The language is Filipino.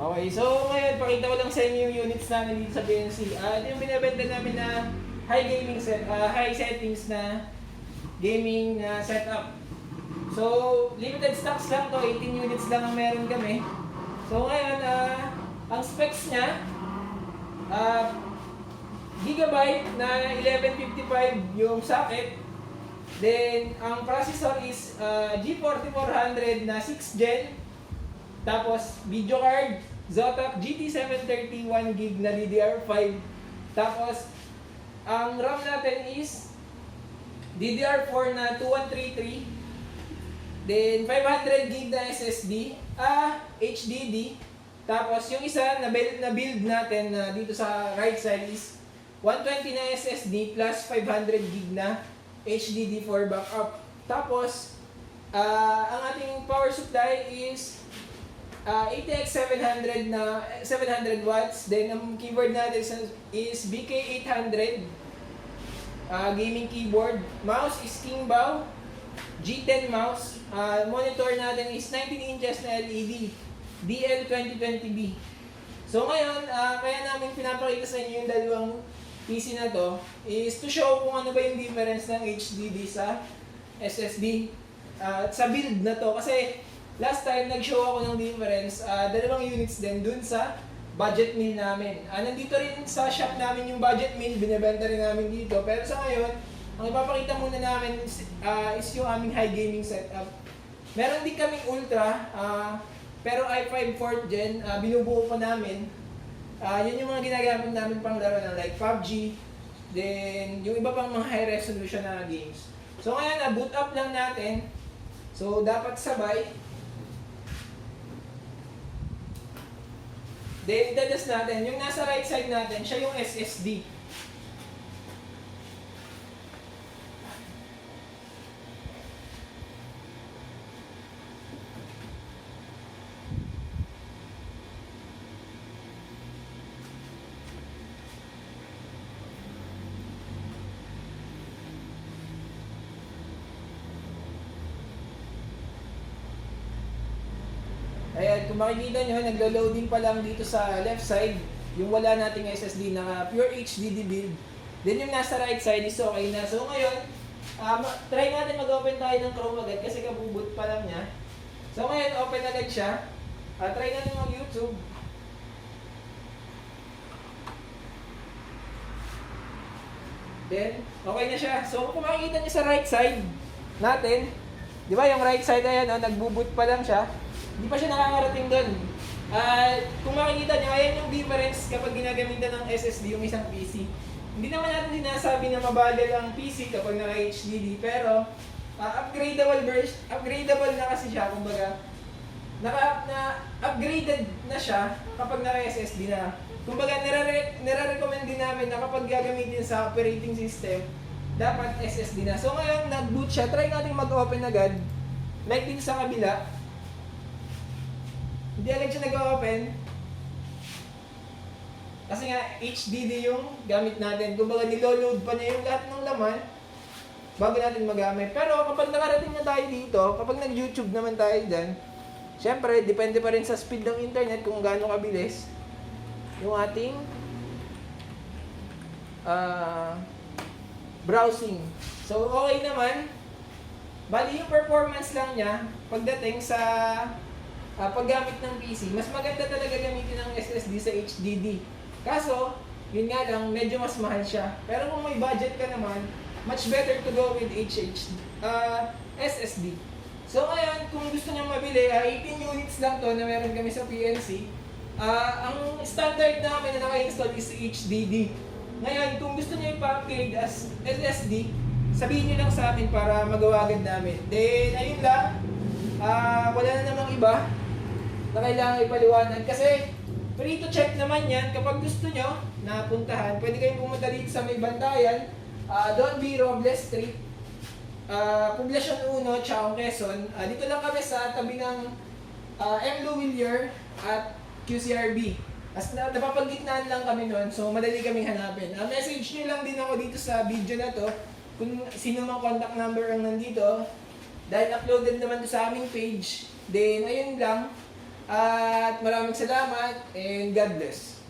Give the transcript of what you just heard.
Okay, so ngayon, pakita ko lang sa inyo yung units namin dito sa PNC. Ito yung binibenta namin na high settings na gaming setup. So, limited stocks lang to, 18 units lang ang meron kami. So ngayon, ang specs niya, gigabyte na 1155 yung socket. Then, ang processor is G4400 na 6th gen. Tapos, video card, Zotac GT730 1GB na DDR5. Tapos, ang RAM natin is DDR4 na 2133. Then, 500GB na SSD, HDD. Tapos, yung isa na build natin dito sa right side is 120 na SSD plus 500GB na HDD for backup. Tapos, ang ating power supply is ATX 700 na 700 watts. Then ang keyboard natin is BK800 gaming keyboard. Mouse is Kingbao G10 mouse. Monitor natin is 19 inches na LED DL2020B. So ngayon, kaya namin pinapakita sa inyo yung dalawang PC na to is to show kung ano ba yung difference ng HDD sa SSD sa build na to. Kasi last time nag-show ako ng difference, dalawang units din dun sa budget meal namin. Nandito rin sa shop namin yung budget meal, binibenta rin namin dito. Pero sa ngayon, ang ipapakita muna namin is yung aming high gaming setup. Meron din kaming Ultra, pero i5 4th gen, binubuo pa namin. Yun yung mga ginagamit namin pang laro na like PUBG, then yung iba pang mga high resolution na games. So ngayon, boot up lang natin. So dapat sabay. Then i-adjust natin, yung nasa right side natin, siya yung SSD. Ayan, kung makikita nyo, naglo-loading pa lang dito sa left side, yung wala nating SSD na pure HDD build. Then yung nasa right side is okay na. So ngayon, try natin mag-open tayo ng Chrome agad kasi kabuboot pa lang niya. So ngayon, open agad siya. Try natin mag-YouTube. Then, okay na siya. So kung makikita nyo sa right side natin, di ba yung right side ayan, nagbuboot pa lang siya. Hindi pa siya nakakarating doon. Kung makikita nyo, ayan yung difference kapag ginagamitan ng SSD yung isang PC. Hindi naman natin sinasabi na mabagal ang PC kapag naka-HDD, pero upgradable na kasi siya, kumbaga upgraded na siya kapag naka-SSD na. Kumbaga nire-recommend din namin na kapag gagamitin sa operating system, dapat SSD na. So ngayon, nag-boot siya, try natin mag-open agad. Like din sa kabila. Hindi agad siya nag-open. Kasi nga, HDD yung gamit natin. Kumbaga, nilo-load pa niya yung lahat ng laman bago natin magamit. Pero kapag nakarating na tayo dito, kapag nag-YouTube naman tayo dyan, syempre, depende pa rin sa speed ng internet kung gaano kabilis yung ating browsing. So, okay naman. Bali, yung performance lang niya pagdating sa paggamit ng PC, mas maganda talaga gamitin ng SSD sa HDD. Kaso, yun nga lang, medyo mas mahal siya. Pero kung may budget ka naman, much better to go with SSD. So ngayon, kung gusto nyo mabili, 18 units lang to na meron kami sa PNC. Ang standard namin na naka-install is HDD. Ngayon, kung gusto nyo ipa-upgrade as SSD, sabihin nyo lang sa amin para magawa agad namin. Then, ayun lang. Wala na namang iba na kailangan ipaliwanag kasi free to check naman yan. Kapag gusto nyo na puntahan, pwede kayong pumunta dito sa may Bantayan, Don B. Robles Street, Poblacion 1, Chaong, Quezon. Dito lang kami sa tabi ng M. Luwilier at QCRB. As napapagitnaan lang kami noon, so madali kaming hanapin. Message nyo lang din ako dito sa video na to kung sino mang contact number ang nandito. Dahil uploaded naman to sa aming page. Then, ayun lang. At maraming salamat and God bless.